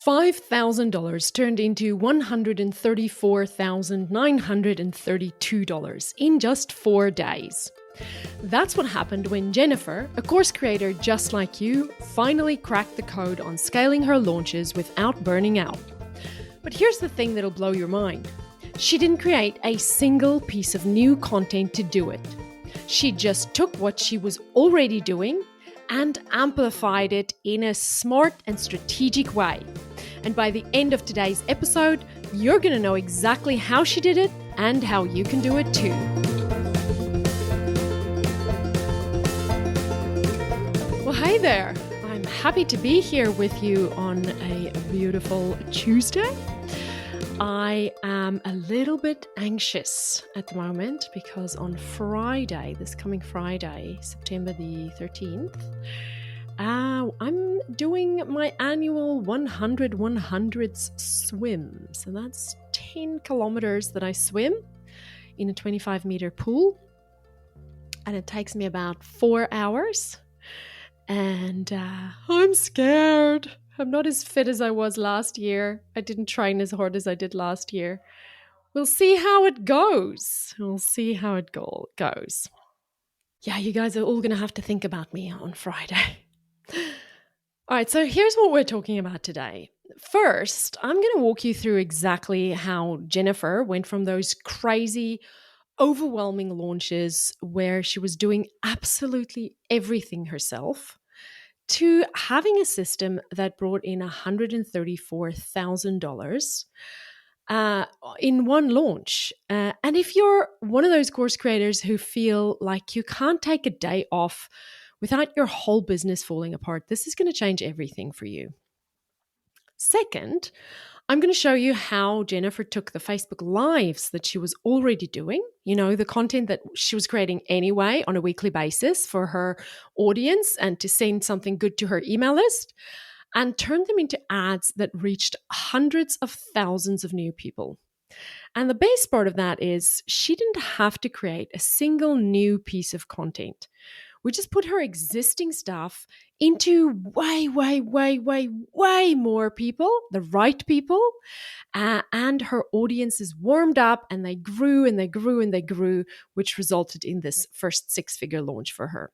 $5,000 turned into $134,932 in just 4 days. That's what happened when Jennifer, a course creator just like you, finally cracked the code on scaling her launches without burning out. But here's the thing that'll blow your mind. She didn't create a single piece of new content to do it. She just took what she was already doing and amplified it in a smart and strategic way. And by the end of today's episode, you're going to know exactly how she did it and how you can do it too. Well, hey there. I'm happy to be here with you on a beautiful Tuesday. I am a little bit anxious at the moment because on Friday, this coming Friday, September the 13th, I'm doing my annual 100/100s swim. So that's 10 kilometers that I swim in a 25-meter pool. And it takes me about 4 hours. And I'm scared. I'm not as fit as I was last year. I didn't train as hard as I did last year. We'll see how it goes. Goes. Yeah, you guys are all going to have to think about me on Friday. All right, so here's what we're talking about today. First, I'm going to walk you through exactly how Jennifer went from those crazy, overwhelming launches where she was doing absolutely everything herself to having a system that brought in $134,000 in one launch. And if you're one of those course creators who feel like you can't take a day off without your whole business falling apart, this is going to change everything for you. Second, I'm going to show you how Jennifer took the Facebook Lives that she was already doing, the content that she was creating anyway on a weekly basis for her audience and to send something good to her email list, and turned them into ads that reached hundreds of thousands of new people. And the best part of that is she didn't have to create a single new piece of content. We just put her existing stuff into way more people, the right people, and her audiences warmed up and they grew and they grew and they grew, which resulted in this first 6-figure launch for her.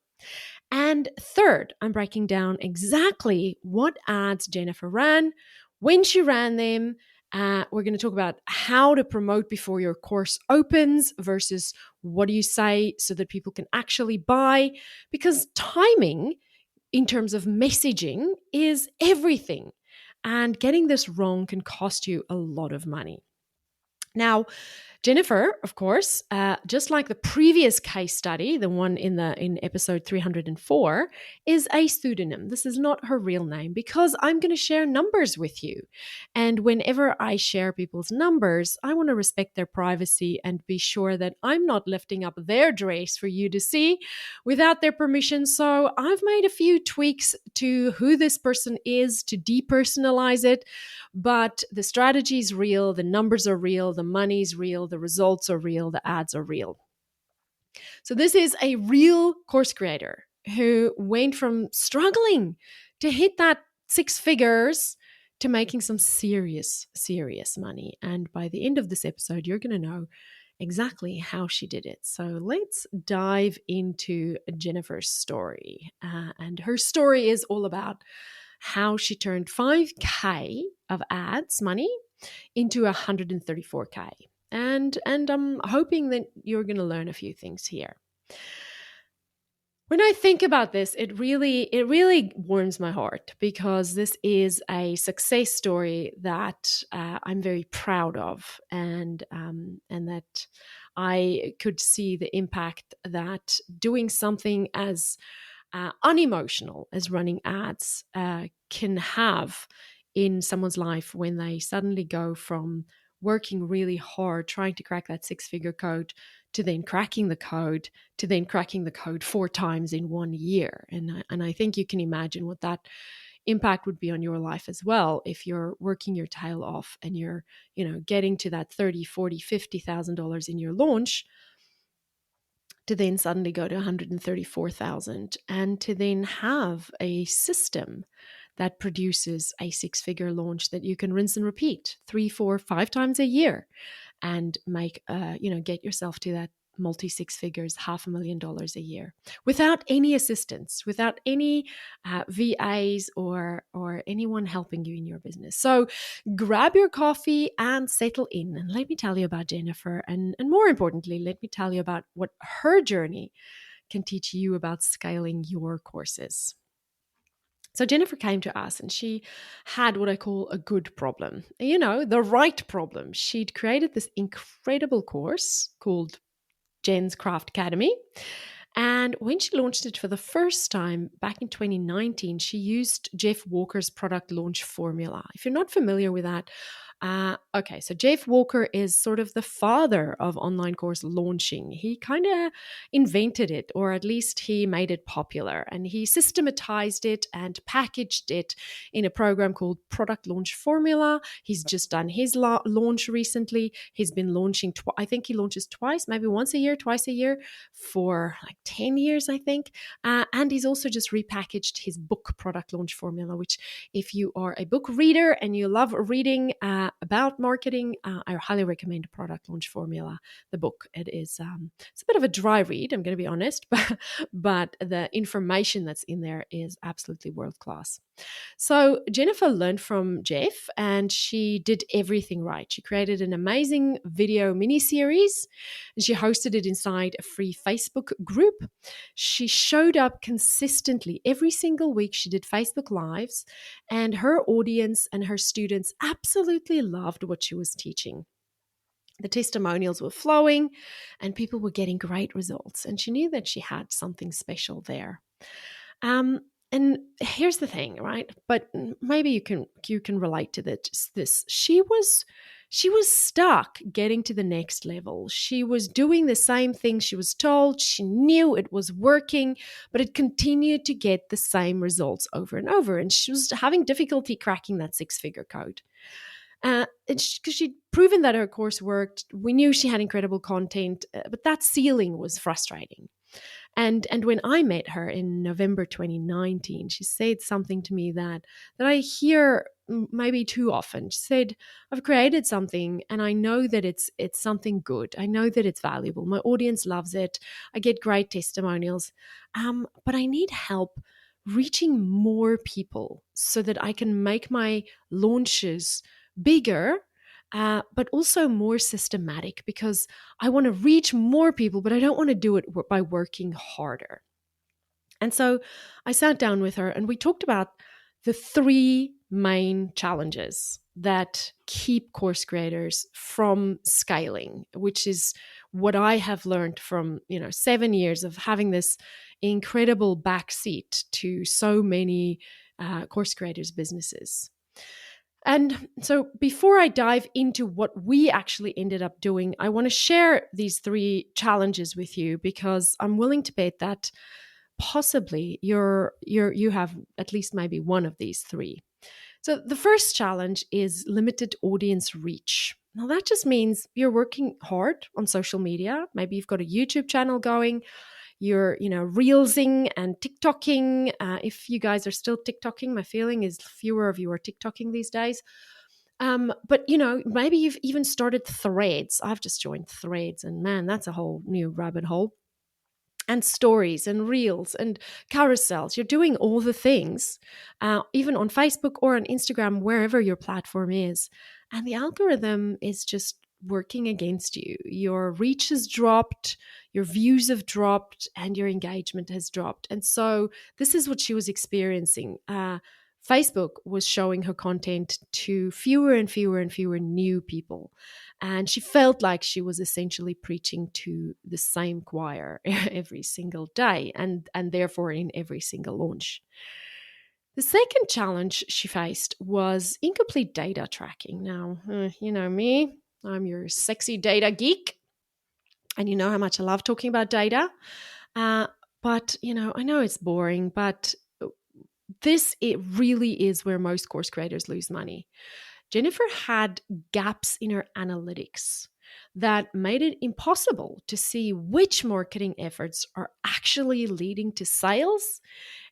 And third, I'm breaking down exactly what ads Jennifer ran, when she ran them. We're going to talk about how to promote before your course opens versus what do you say so that people can actually buy, because timing in terms of messaging is everything. And getting this wrong can cost you a lot of money. Now, Jennifer, of course, just like the previous case study, the one in episode 304, is a pseudonym. This is not her real name because I'm going to share numbers with you. And whenever I share people's numbers, I want to respect their privacy and be sure that I'm not lifting up their dress for you to see without their permission. So I've made a few tweaks to who this person is to depersonalize it, but the strategy is real, the numbers are real, the money's real, the results are real, the ads are real. So this is a real course creator who went from struggling to hit that 6 figures to making some serious money. And by the end of this episode, you're going to know exactly how she did it. So let's dive into Jennifer's story. And her story is all about how she turned 5K of ads money into 134K. And I'm hoping that you're going to learn a few things here. When I think about this, it really warms my heart because this is a success story that I'm very proud of, and that I could see the impact that doing something as unemotional as running ads can have in someone's life when they suddenly go from working really hard, trying to crack that 6-figure code, to then cracking the code, to then cracking the code 4 times in 1 year. And I think you can imagine what that impact would be on your life as well if you're working your tail off and you're, getting to that $30,000, $40,000, $50,000 in your launch, to then suddenly go to 134,000 and to then have a system that produces a six-figure launch that you can rinse and repeat 3, 4, 5 times a year and make, get yourself to that multi six figures, $500,000 a year, without any assistance, without any VAs or anyone helping you in your business. So grab your coffee and settle in, and let me tell you about Jennifer, and more importantly, let me tell you about what her journey can teach you about scaling your courses. So Jennifer came to us and she had what I call a good problem, the right problem. She'd created this incredible course called Jen's Craft Academy. And when she launched it for the first time back in 2019, she used Jeff Walker's product launch formula. If you're not familiar with that, so Jeff Walker is sort of the father of online course launching. He kind of invented it, or at least he made it popular, and he systematized it and packaged it in a program called Product Launch Formula. He's just done his launch recently. He's been launching, I think he launches twice, maybe once a year, twice a year for like 10 years, I think. And he's also just repackaged his book Product Launch Formula, which if you are a book reader and you love reading about marketing, I highly recommend Product Launch Formula, the book. It's a bit of a dry read, I'm going to be honest, but the information that's in there is absolutely world class. So Jennifer learned from Jeff and she did everything right. She created an amazing video mini-series and she hosted it inside a free Facebook group. She showed up consistently every single week. She did Facebook Lives and her audience and her students absolutely loved what she was teaching. The testimonials were flowing and people were getting great results. And she knew that she had something special there. And here's the thing, right? But maybe you can relate to this. She was stuck getting to the next level. She was doing the same thing she was told. She knew it was working, but it continued to get the same results over and over. And she was having difficulty cracking that six-figure code. Because she'd proven that her course worked. We knew she had incredible content, but that ceiling was frustrating. And when I met her in November 2019, she said something to me that I hear maybe too often. She said, I've created something and I know that it's something good. I know that it's valuable. My audience loves it. I get great testimonials. But I need help reaching more people so that I can make my launches bigger, but also more systematic, because I want to reach more people, but I don't want to do it by working harder. And so I sat down with her and we talked about the 3 main challenges that keep course creators from scaling, which is what I have learned from 7 years of having this incredible backseat to so many course creators' businesses. And so before I dive into what we actually ended up doing, I want to share these 3 challenges with you, because I'm willing to bet that possibly you have at least maybe one of these 3. So the first challenge is limited audience reach. Now that just means you're working hard on social media. Maybe you've got a YouTube channel going. You're, reelsing and TikToking. If you guys are still TikToking, my feeling is fewer of you are TikToking these days. But, maybe you've even started Threads. I've just joined Threads and man, that's a whole new rabbit hole. And stories and reels and carousels. You're doing all the things, even on Facebook or on Instagram, wherever your platform is. And the algorithm is just working against you. Your reach has dropped, your views have dropped, and your engagement has dropped. And so this is what she was experiencing. Facebook was showing her content to fewer and fewer and fewer new people. And she felt like she was essentially preaching to the same choir every single day and therefore in every single launch. The second challenge she faced was incomplete data tracking. Now, you know me, I'm your sexy data geek, and you know how much I love talking about data. But, I know it's boring, but it really is where most course creators lose money. Jennifer had gaps in her analytics. that made it impossible to see which marketing efforts are actually leading to sales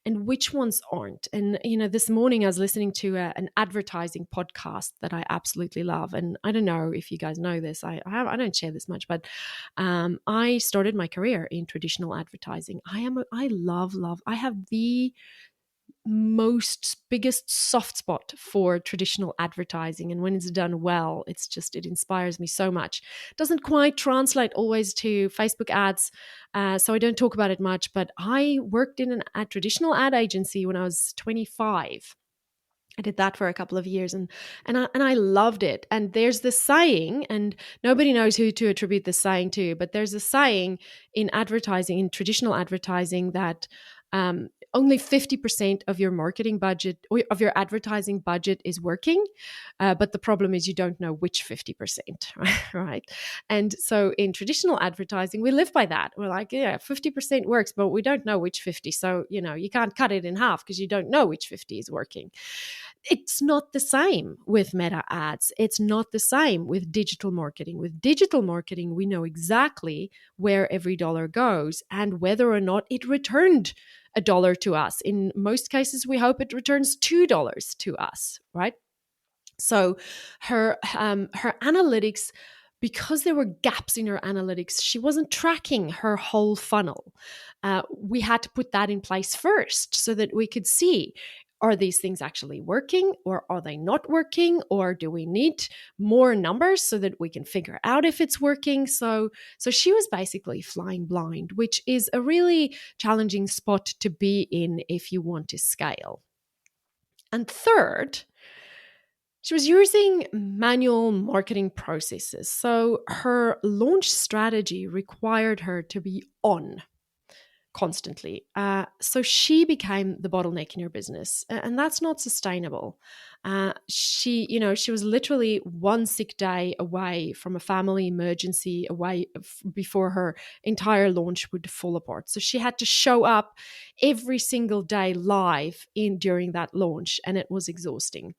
and which ones aren't. And, this morning I was listening to an advertising podcast that I absolutely love. And I don't know if you guys know this, I don't share this much, but I started my career in traditional advertising. I have the most biggest soft spot for traditional advertising, and when it's done well, it inspires me so much. Doesn't quite translate always to Facebook ads, so I don't talk about it much, but I worked in a traditional ad agency when I was 25. I did that for a couple of years, and I loved it. And there's this saying, and nobody knows who to attribute this saying to, but there's a saying in advertising, in traditional advertising, that only 50% of your marketing budget or of your advertising budget is working. But the problem is you don't know which 50%, right? And so in traditional advertising, we live by that. We're like, yeah, 50% works, but we don't know which 50. So, you can't cut it in half because you don't know which 50 is working. It's not the same with meta ads. It's not the same with digital marketing. With digital marketing, we know exactly where every dollar goes and whether or not it returned $1 to us. In most cases, we hope it returns $2 to us, right? So her analytics, because there were gaps in her analytics, she wasn't tracking her whole funnel. We had to put that in place first so that we could see, are these things actually working, or are they not working, or do we need more numbers so that we can figure out if it's working? So she was basically flying blind, which is a really challenging spot to be in if you want to scale. And third, she was using manual marketing processes. So her launch strategy required her to be on constantly. So she became the bottleneck in her business, and that's not sustainable. She was literally one sick day away from a family emergency before her entire launch would fall apart. So she had to show up every single day live during that launch, and it was exhausting.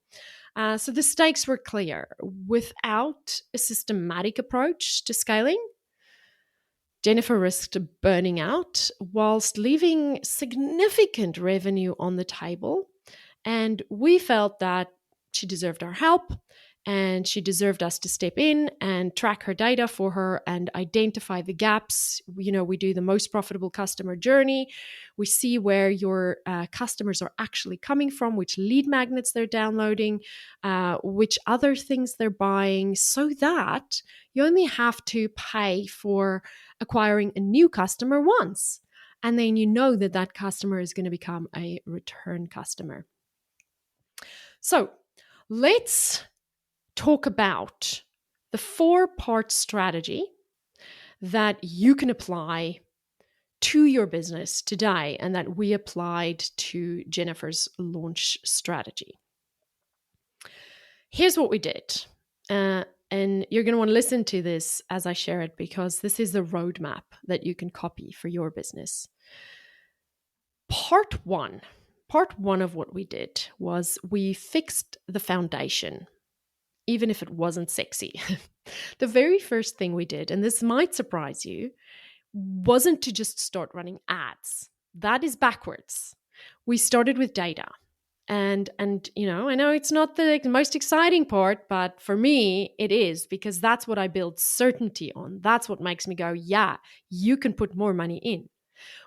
So the stakes were clear. Without a systematic approach to scaling, Jennifer risked burning out whilst leaving significant revenue on the table. And we felt that she deserved our help, and she deserved us to step in and track her data for her and identify the gaps. We do the most profitable customer journey. We see where your customers are actually coming from, which lead magnets they're downloading, which other things they're buying, so that you only have to pay for acquiring a new customer once. And then you know that that customer is going to become a return customer. So let's talk about the 4-part strategy that you can apply to your business today and that we applied to Jennifer's launch strategy. Here's what we did. And you're going to want to listen to this as I share it, because this is the roadmap that you can copy for your business. Part one of what we did was we fixed the foundation, even if it wasn't sexy. The very first thing we did, and this might surprise you, wasn't to just start running ads. That is backwards. We started with data. And I know it's not the most exciting part, but for me, it is, because that's what I build certainty on. That's what makes me go, yeah, you can put more money in.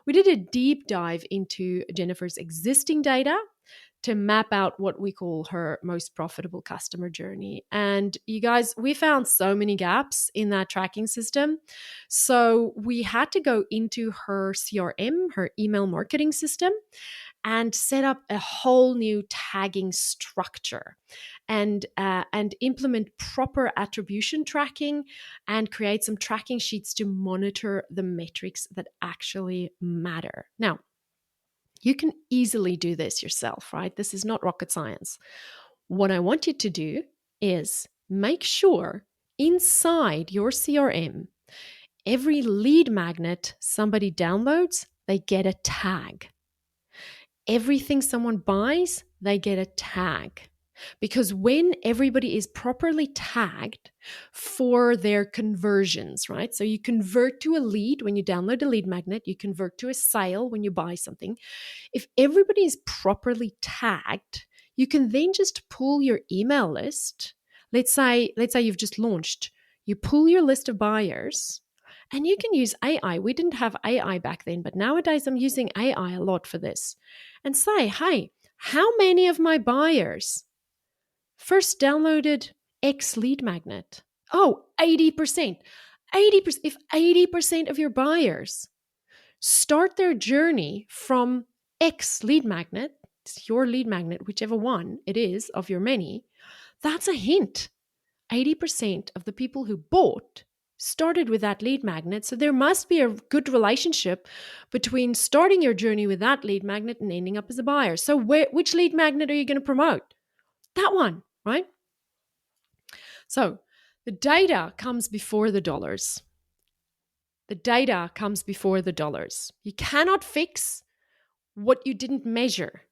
We did a deep dive into Jennifer's existing data to map out what we call her most profitable customer journey. And you guys, we found so many gaps in that tracking system. So we had to go into her CRM, her email marketing system, and set up a whole new tagging structure and implement proper attribution tracking and create some tracking sheets to monitor the metrics that actually matter. Now, you can easily do this yourself, right? This is not rocket science. What I want you to do is make sure inside your CRM, every lead magnet somebody downloads, they get a tag. Everything someone buys, they get a tag. because when everybody is properly tagged for their conversions, right? So you convert to a lead when you download a lead magnet, you convert to a sale when you buy something. If everybody is properly tagged, you can then just pull your email list. Let's say you've just launched. You pull your list of buyers and you can use AI. We didn't have AI back then, but nowadays I'm using AI a lot for this. And say, hey, how many of my buyers first downloaded X lead magnet? Oh, 80%. 80%. If 80% of your buyers start their journey from X lead magnet, it's your lead magnet, whichever one it is of your many, that's a hint. 80% of the people who bought started with that lead magnet. So there must be a good relationship between starting your journey with that lead magnet and ending up as a buyer. So which lead magnet are you going to promote? That one, right? So the data comes before the dollars. The data comes before the dollars. You cannot fix what you didn't measure.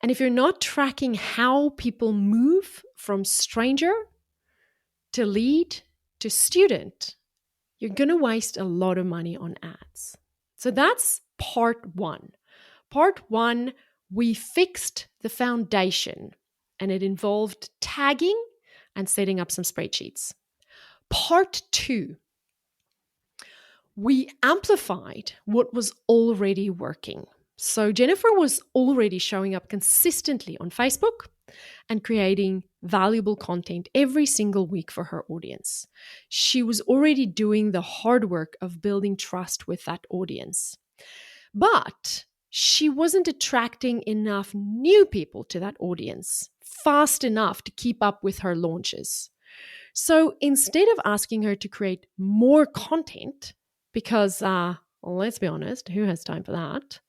And if you're not tracking how people move from stranger to lead to student, you're going to waste a lot of money on ads. So that's part one. Part one, we fixed the foundation, and it involved tagging and setting up some spreadsheets. Part two, we amplified what was already working. So Jennifer was already showing up consistently on Facebook and creating valuable content every single week for her audience. She was already doing the hard work of building trust with that audience. But she wasn't attracting enough new people to that audience fast enough to keep up with her launches. So instead of asking her to create more content, because let's be honest, who has time for that?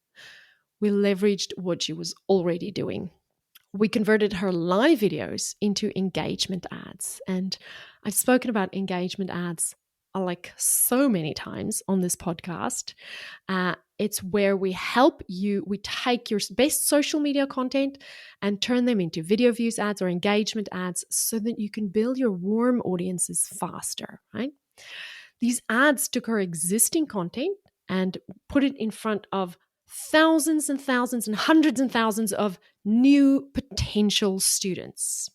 We leveraged what she was already doing. We converted her live videos into engagement ads. And I've spoken about engagement ads like so many times on this podcast. It's where we help you, we take your best social media content and turn them into video views ads or engagement ads so that you can build your warm audiences faster, right? These ads took her existing content and put it in front of thousands and thousands and hundreds of new potential students.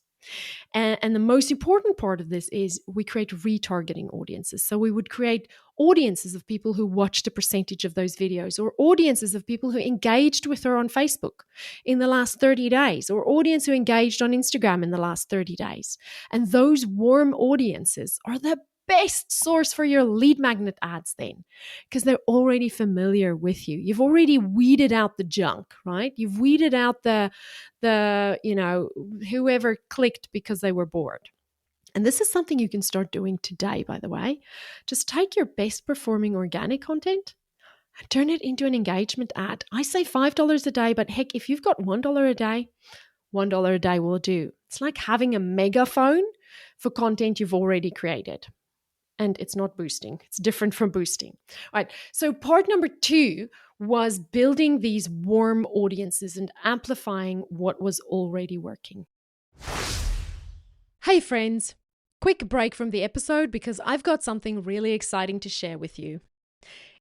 And the most important part of this is we create retargeting audiences. So we would create audiences of people who watched a percentage of those videos, or audiences of people who engaged with her on Facebook in the last 30 days, or audience who engaged on Instagram in the last 30 days. And those warm audiences are the best source for your lead magnet ads then, because they're already familiar with you. You've already weeded out the junk, right? You've weeded out the whoever clicked because they were bored. And this is something you can start doing today, by the way. Just take your best performing organic content and turn it into an engagement ad. I say $5 a day, but heck, if you've got $1 a day, $1 a day will do. It's like having a megaphone for content you've already created. And it's not boosting. It's different from boosting. All right. So part number 2 was building these warm audiences and amplifying what was already working. Hey friends, quick break from the episode because I've got something really exciting to share with you.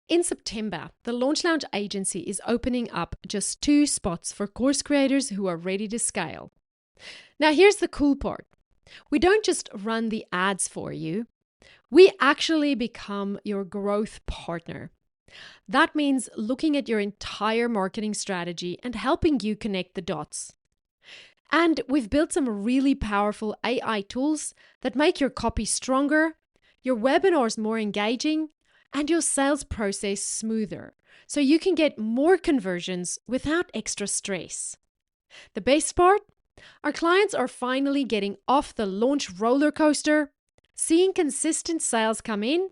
In September, the Launch Lounge agency is opening up just 2 spots for course creators who are ready to scale. Now here's the cool part. We don't just run the ads for you. We actually become your growth partner. That means looking at your entire marketing strategy and helping you connect the dots. And we've built some really powerful AI tools that make your copy stronger, your webinars more engaging, and your sales process smoother, so you can get more conversions without extra stress. The best part? Our clients are finally getting off the launch roller coaster, seeing consistent sales come in,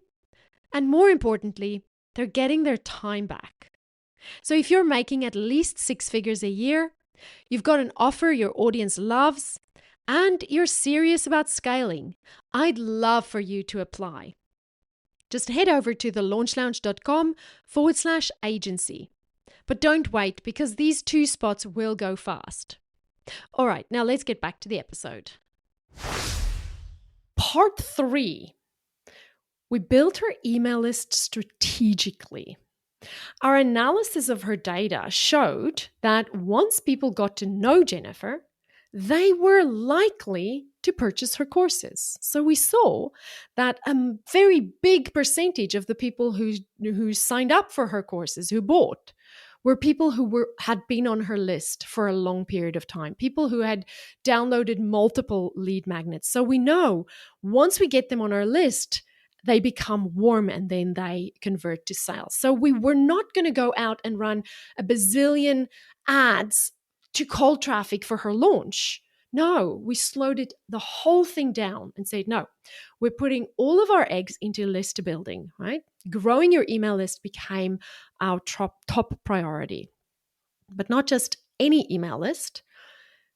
and more importantly, they're getting their time back. So if you're making at least 6 figures a year, you've got an offer your audience loves, and you're serious about scaling, I'd love for you to apply. Just head over to thelaunchlounge.com/agency. But don't wait, because these 2 spots will go fast. All right, now let's get back to the episode. Part 3. We built her email list strategically. Our analysis of her data showed that once people got to know Jennifer, they were likely to purchase her courses. So we saw that a very big percentage of the people who signed up for her courses, who bought, were people who had been on her list for a long period of time, people who had downloaded multiple lead magnets. So we know once we get them on our list, they become warm and then they convert to sales. So we were not going to go out and run a bazillion ads to cold traffic for her launch. No, we slowed the whole thing down and said, no, we're putting all of our eggs into list building, right? Growing your email list became our top priority. But not just any email list,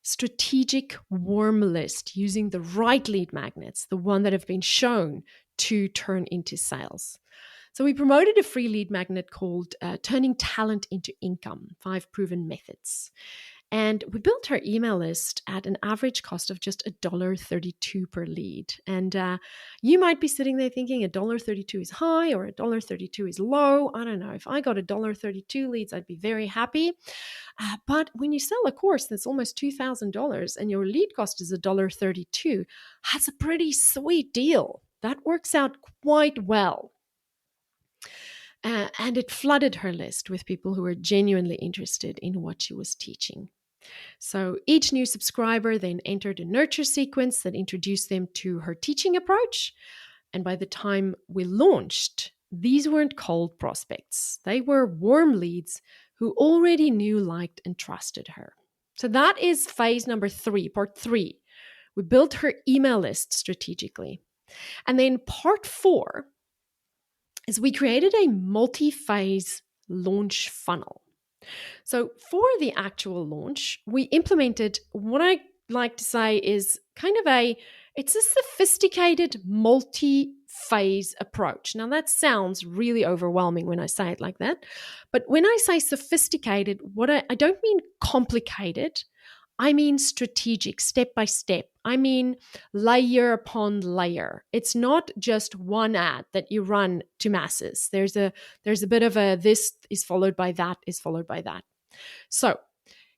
strategic warm list using the right lead magnets, the one that have been shown to turn into sales. So we promoted a free lead magnet called Turning Talent into Income, 5 Proven Methods. And we built our email list at an average cost of just $1.32 per lead. And you might be sitting there thinking $1.32 is high or $1.32 is low. I don't know. If I got $1.32 leads, I'd be very happy. But when you sell a course that's almost $2,000 and your lead cost is $1.32, that's a pretty sweet deal. That works out quite well. And it flooded her list with people who were genuinely interested in what she was teaching. So each new subscriber then entered a nurture sequence that introduced them to her teaching approach. And by the time we launched, these weren't cold prospects. They were warm leads who already knew, liked, and trusted her. So that is phase number 3, part 3. We built her email list strategically. And then part 4 is we created a multi-phase launch funnel. So for the actual launch, we implemented what I like to say is kind of it's a sophisticated multi-phase approach. Now that sounds really overwhelming when I say it like that. But when I say sophisticated, I don't mean complicated. I mean strategic, step by step. I mean layer upon layer. It's not just one ad that you run to masses. There's a bit of a this is followed by that is followed by that. So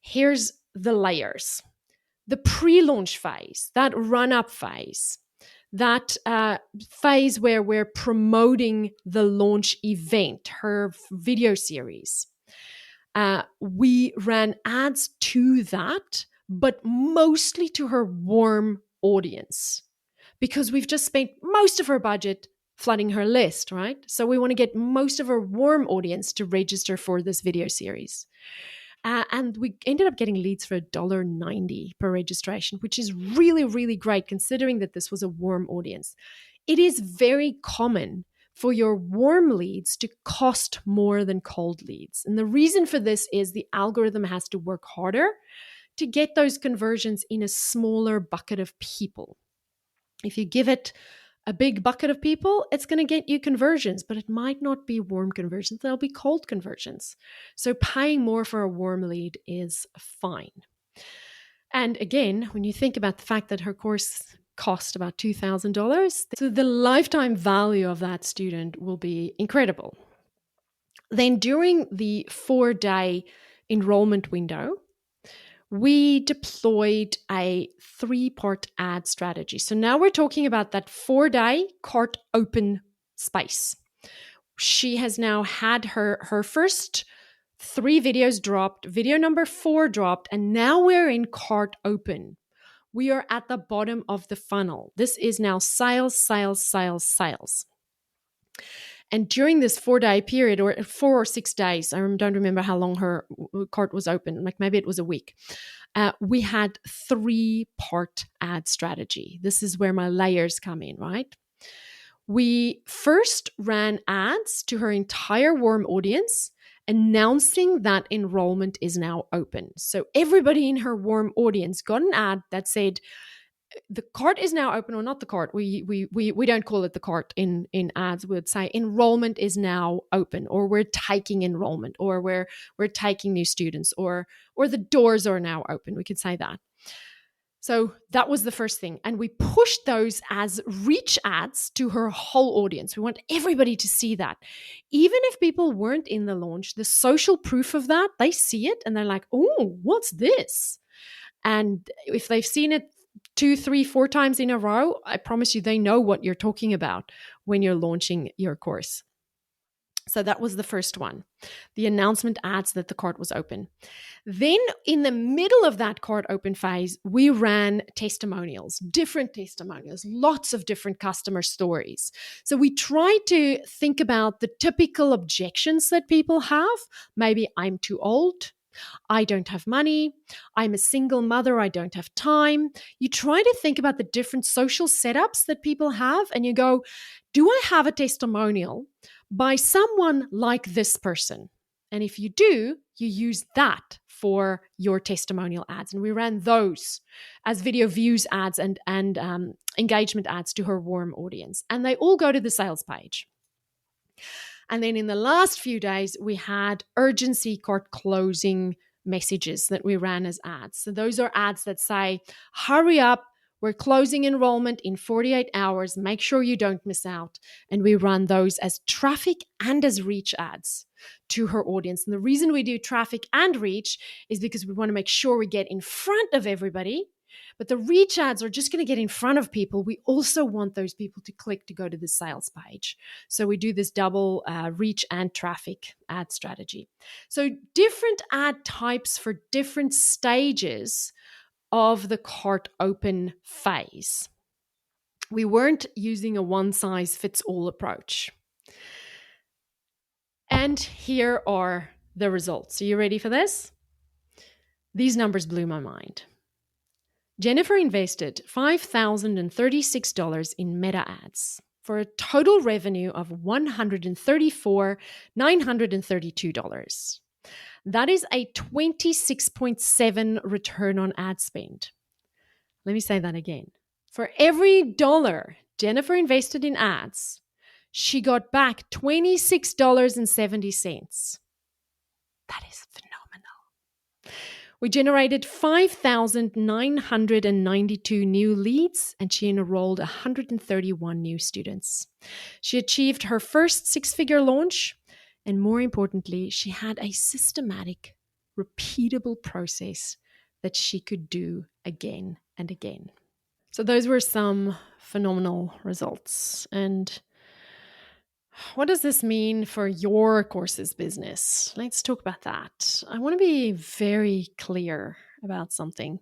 here's the layers. The pre-launch phase, that run-up phase, that phase where we're promoting the launch event, her video series. We ran ads to that, but mostly to her warm audience because we've just spent most of her budget flooding her list, right? So we want to get most of her warm audience to register for this video series. And we ended up getting leads for $1.90 per registration, which is really, really great considering that this was a warm audience. It is very common for your warm leads to cost more than cold leads. And the reason for this is the algorithm has to work harder to get those conversions in a smaller bucket of people. If you give it a big bucket of people, it's going to get you conversions, but it might not be warm conversions. They'll be cold conversions. So paying more for a warm lead is fine. And again, when you think about the fact that her course cost about $2,000, so the lifetime value of that student will be incredible. Then during the 4-day enrollment window, we deployed a 3-part ad strategy. So now we're talking about that 4-day cart open space. She has now had her first 3 videos dropped, video number 4 dropped, and now we're in cart open. We are at the bottom of the funnel. This is now sales, sales, sales, sales. And during this 4-day period, or 4 or 6 days, I don't remember how long her cart was open, like maybe it was a week, we had 3-part ad strategy. This is where my layers come in, right? We first ran ads to her entire warm audience, announcing that enrollment is now open. So everybody in her warm audience got an ad that said, the cart is now open, or not the cart. We don't call it the cart in ads. We would say enrollment is now open, or we're taking enrollment, or we're taking new students, or the doors are now open. We could say that. So that was the first thing. And we pushed those as reach ads to her whole audience. We want everybody to see that. Even if people weren't in the launch, the social proof of that, they see it and they're like, oh, what's this? And if they've seen it 2, 3, 4 times in a row, I promise you they know what you're talking about when you're launching your course. So that was the first one, the announcement ads that the cart was open. Then in the middle of that cart open phase, we ran testimonials, different testimonials, lots of different customer stories. So we tried to think about the typical objections that people have. Maybe I'm too old. I don't have money. I'm a single mother. I don't have time. You try to think about the different social setups that people have, and you go, do I have a testimonial by someone like this person? And if you do, you use that for your testimonial ads. And we ran those as video views ads and engagement ads to her warm audience. And they all go to the sales page. And then in the last few days, we had urgency cart closing messages that we ran as ads. So those are ads that say, hurry up, we're closing enrollment in 48 hours. Make sure you don't miss out. And we run those as traffic and as reach ads to her audience. And the reason we do traffic and reach is because we want to make sure we get in front of everybody. But the reach ads are just going to get in front of people. We also want those people to click to go to the sales page. So we do this double reach and traffic ad strategy. So different ad types for different stages of the cart open phase. We weren't using a one-size-fits-all approach. And here are the results. Are you ready for this? These numbers blew my mind. Jennifer invested $5,036 in meta ads for a total revenue of $134,932. That is a 26.7 return on ad spend. Let me say that again. For every dollar Jennifer invested in ads, she got back $26.70. That is phenomenal. We generated 5,992 new leads, and she enrolled 131 new students. She achieved her first six-figure launch, and more importantly, she had a systematic, repeatable process that she could do again and again. So those were some phenomenal results. And what does this mean for your courses business? Let's talk about that. I want to be very clear about something.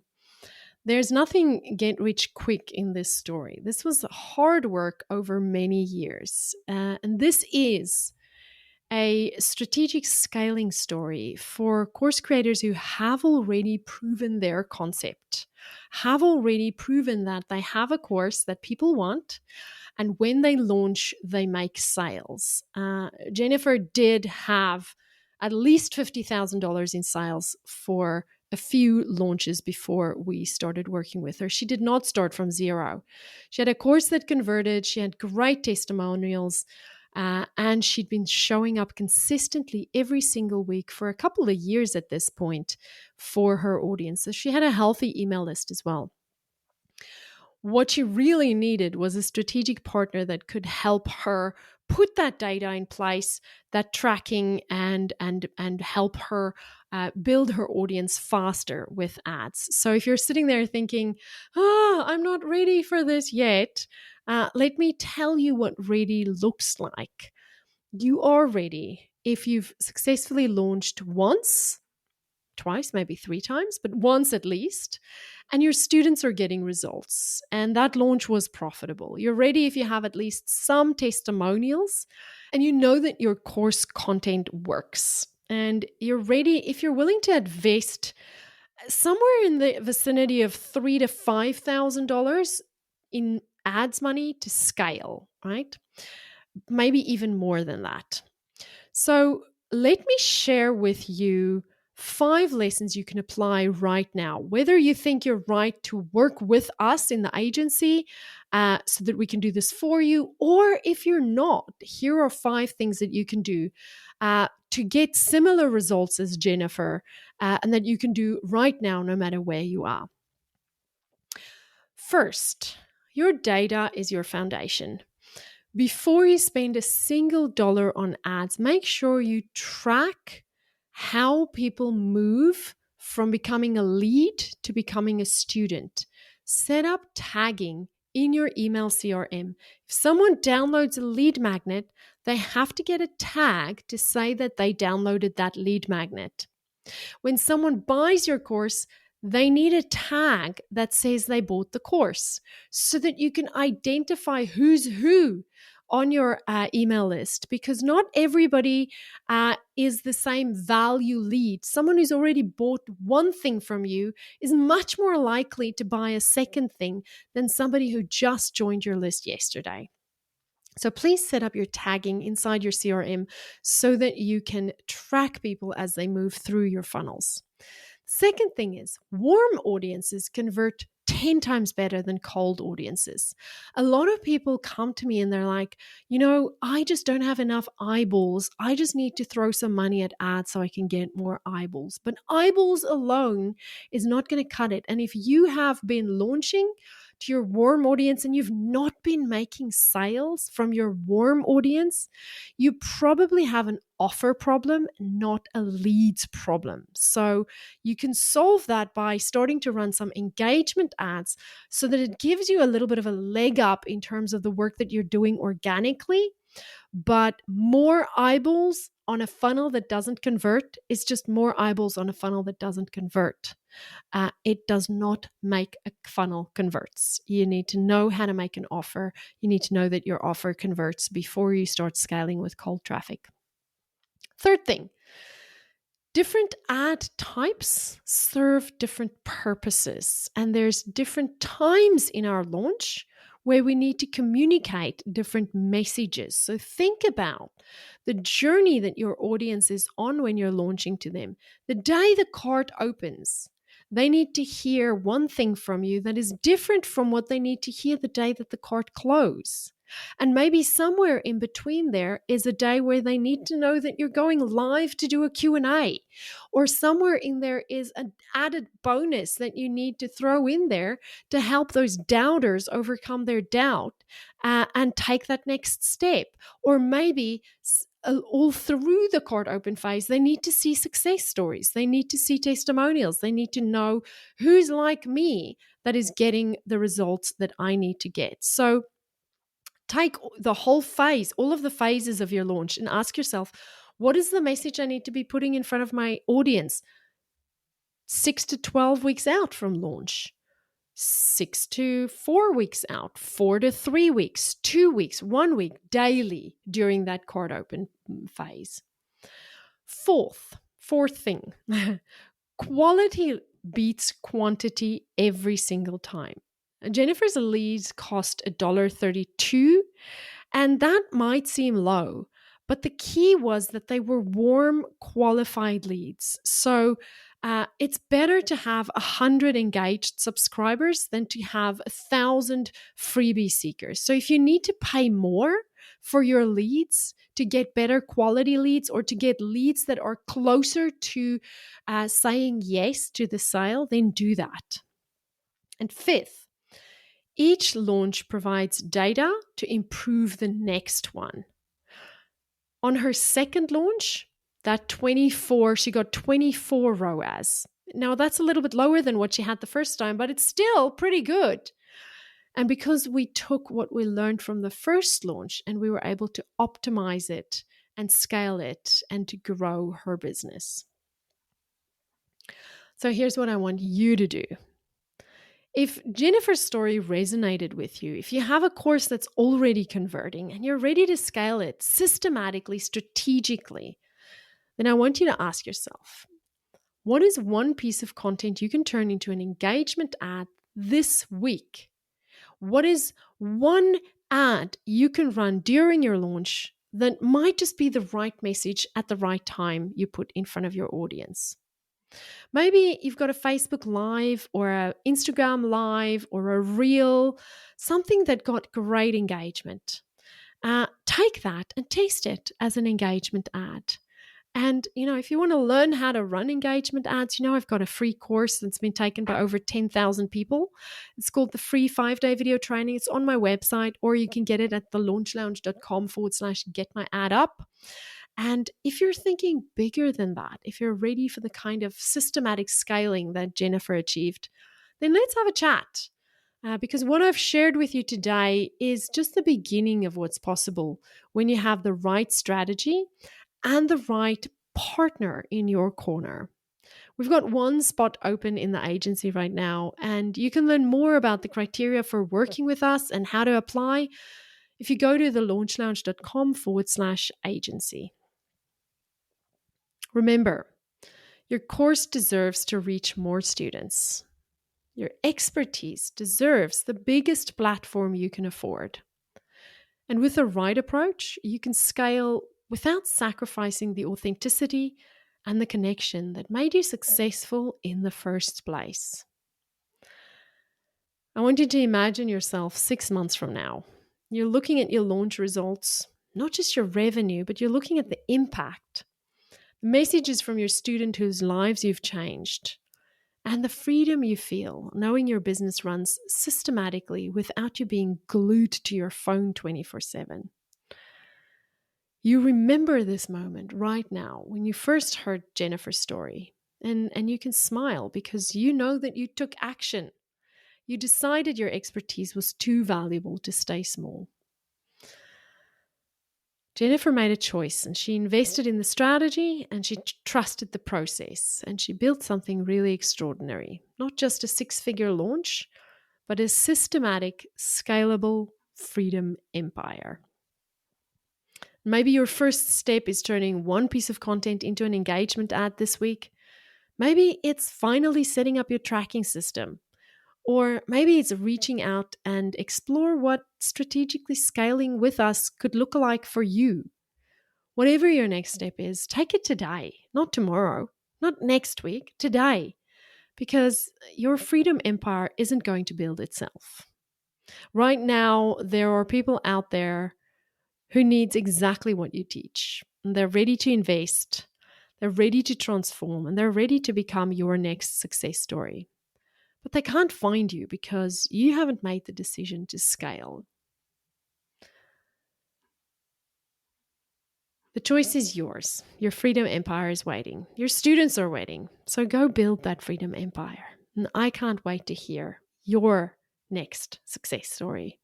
There's nothing get rich quick in this story. This was hard work over many years. And this is a strategic scaling story for course creators who have already proven their concept, have already proven that they have a course that people want, and when they launch, they make sales. Jennifer did have at least $50,000 in sales for a few launches before we started working with her. She did not start from zero. She had a course that converted. She had great testimonials. And she'd been showing up consistently every single week for a couple of years at this point for her audience. So she had a healthy email list as well. What she really needed was a strategic partner that could help her put that data in place, that tracking, and help her build her audience faster with ads. So if you're sitting there thinking, I'm not ready for this yet, let me tell you what ready looks like. You are ready if you've successfully launched once, twice, maybe 3 times, but once at least, and your students are getting results, and that launch was profitable. You're ready if you have at least some testimonials, and you know that your course content works. And you're ready if you're willing to invest somewhere in the vicinity of $3,000 to $5,000 in ads money to scale, right? Maybe even more than that. So let me share with you 5 lessons you can apply right now. Whether you think you're right to work with us in the agency so that we can do this for you, or if you're not, here are 5 things that you can do to get similar results as Jennifer and that you can do right now, no matter where you are. First, your data is your foundation. Before you spend a single dollar on ads, make sure you track how people move from becoming a lead to becoming a student. Set up tagging in your email CRM. If someone downloads a lead magnet, they have to get a tag to say that they downloaded that lead magnet. When someone buys your course, they need a tag that says they bought the course so that you can identify who's who on your email list, because not everybody is the same value lead. Someone who's already bought one thing from you is much more likely to buy a second thing than somebody who just joined your list yesterday. So please set up your tagging inside your CRM so that you can track people as they move through your funnels. Second thing is, warm audiences convert 10 times better than cold audiences. A lot of people come to me and they're like, I just don't have enough eyeballs. I just need to throw some money at ads so I can get more eyeballs. But eyeballs alone is not going to cut it. And if you have been launching to your warm audience and you've not been making sales from your warm audience, you probably have an offer problem, not a leads problem. So you can solve that by starting to run some engagement ads so that it gives you a little bit of a leg up in terms of the work that you're doing organically. But more eyeballs on a funnel that doesn't convert is just more eyeballs on a funnel that doesn't convert. It does not make a funnel converts. You need to know how to make an offer. You need to know that your offer converts before you start scaling with cold traffic. Third thing, different ad types serve different purposes, and there's different times in our launch where we need to communicate different messages. So think about the journey that your audience is on when you're launching to them. The day the cart opens, they need to hear one thing from you that is different from what they need to hear the day that the cart closes. And maybe somewhere in between there is a day where they need to know that you're going live to do a Q&A, or somewhere in there is an added bonus that you need to throw in there to help those doubters overcome their doubt and take that next step. Or maybe all through the cart open phase, they need to see success stories. They need to see testimonials. They need to know who's like me that is getting the results that I need to get. So take the whole phase, all of the phases of your launch, and ask yourself, what is the message I need to be putting in front of my audience 6 to 12 weeks out from launch? 6 to 4 weeks out, 4 to 3 weeks, 2 weeks, 1 week, daily during that cart open phase. Fourth thing, quality beats quantity every single time. Jennifer's leads cost $1.32, and that might seem low, but the key was that they were warm, qualified leads. So it's better to have 100 engaged subscribers than to have 1,000 freebie seekers. So if you need to pay more for your leads to get better quality leads, or to get leads that are closer to saying yes to the sale, then do that. And fifth, each launch provides data to improve the next one. On her second launch, she got 24 ROAS. Now that's a little bit lower than what she had the first time, but it's still pretty good. And because we took what we learned from the first launch and we were able to optimize it and scale it and to grow her business. So here's what I want you to do. If Jennifer's story resonated with you, if you have a course that's already converting and you're ready to scale it systematically, strategically, then I want you to ask yourself, what is one piece of content you can turn into an engagement ad this week? What is one ad you can run during your launch that might just be the right message at the right time you put in front of your audience? Maybe you've got a Facebook Live or an Instagram Live or a Reel, something that got great engagement. Take that and taste it as an engagement ad. And, if you want to learn how to run engagement ads, I've got a free course that's been taken by over 10,000 people. It's called the free 5-day video training. It's on my website, or you can get it at thelaunchlounge.com/get-my-ad-up. And if you're thinking bigger than that, if you're ready for the kind of systematic scaling that Jennifer achieved, then let's have a chat. Because what I've shared with you today is just the beginning of what's possible when you have the right strategy and the right partner in your corner. We've got one spot open in the agency right now, and you can learn more about the criteria for working with us and how to apply if you go to thelaunchlounge.com/agency. Remember, your course deserves to reach more students. Your expertise deserves the biggest platform you can afford. And with the right approach, you can scale without sacrificing the authenticity and the connection that made you successful in the first place. I want you to imagine yourself 6 months from now. You're looking at your launch results, not just your revenue, but you're looking at the impact, the messages from your student whose lives you've changed, and the freedom you feel knowing your business runs systematically without you being glued to your phone 24/7. You remember this moment right now when you first heard Jennifer's story, and you can smile because you know that you took action. You decided your expertise was too valuable to stay small. Jennifer made a choice, and she invested in the strategy, and she trusted the process, and she built something really extraordinary. Not just a 6-figure launch, but a systematic, scalable freedom empire. Maybe your first step is turning one piece of content into an engagement ad this week. Maybe it's finally setting up your tracking system. Or maybe it's reaching out and explore what strategically scaling with us could look like for you. Whatever your next step is, take it today, not tomorrow, not next week, today. Because your freedom empire isn't going to build itself. Right now, there are people out there who needs exactly what you teach. And they're ready to invest, they're ready to transform, and they're ready to become your next success story. But they can't find you because you haven't made the decision to scale. The choice is yours. Your freedom empire is waiting. Your students are waiting. So go build that freedom empire. And I can't wait to hear your next success story.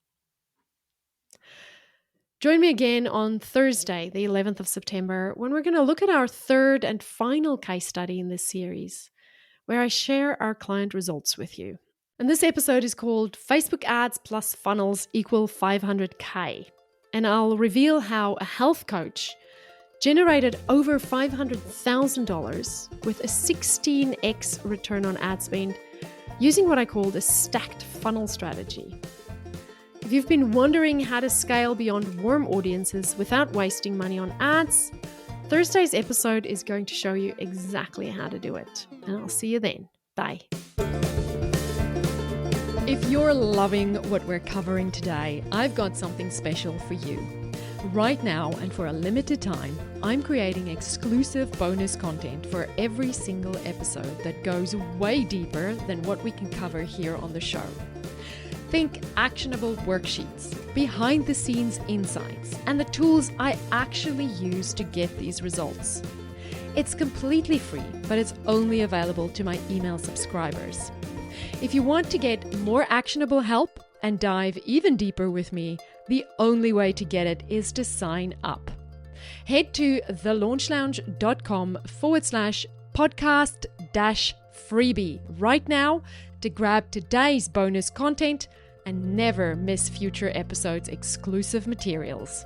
Join me again on Thursday, the 11th of September, when we're going to look at our third and final case study in this series, where I share our client results with you. And this episode is called Facebook Ads plus Funnels equal 500K. And I'll reveal how a health coach generated over $500,000 with a 16x return on ad spend using what I call the stacked funnel strategy. If you've been wondering how to scale beyond warm audiences without wasting money on ads, Thursday's episode is going to show you exactly how to do it. And I'll see you then. Bye. If you're loving what we're covering today, I've got something special for you. Right now, and for a limited time, I'm creating exclusive bonus content for every single episode that goes way deeper than what we can cover here on the show. Think actionable worksheets, behind-the-scenes insights, and the tools I actually use to get these results. It's completely free, but it's only available to my email subscribers. If you want to get more actionable help and dive even deeper with me, the only way to get it is to sign up. Head to thelaunchlounge.com/podcast-freebie right now to grab today's bonus content and never miss future episodes' exclusive materials.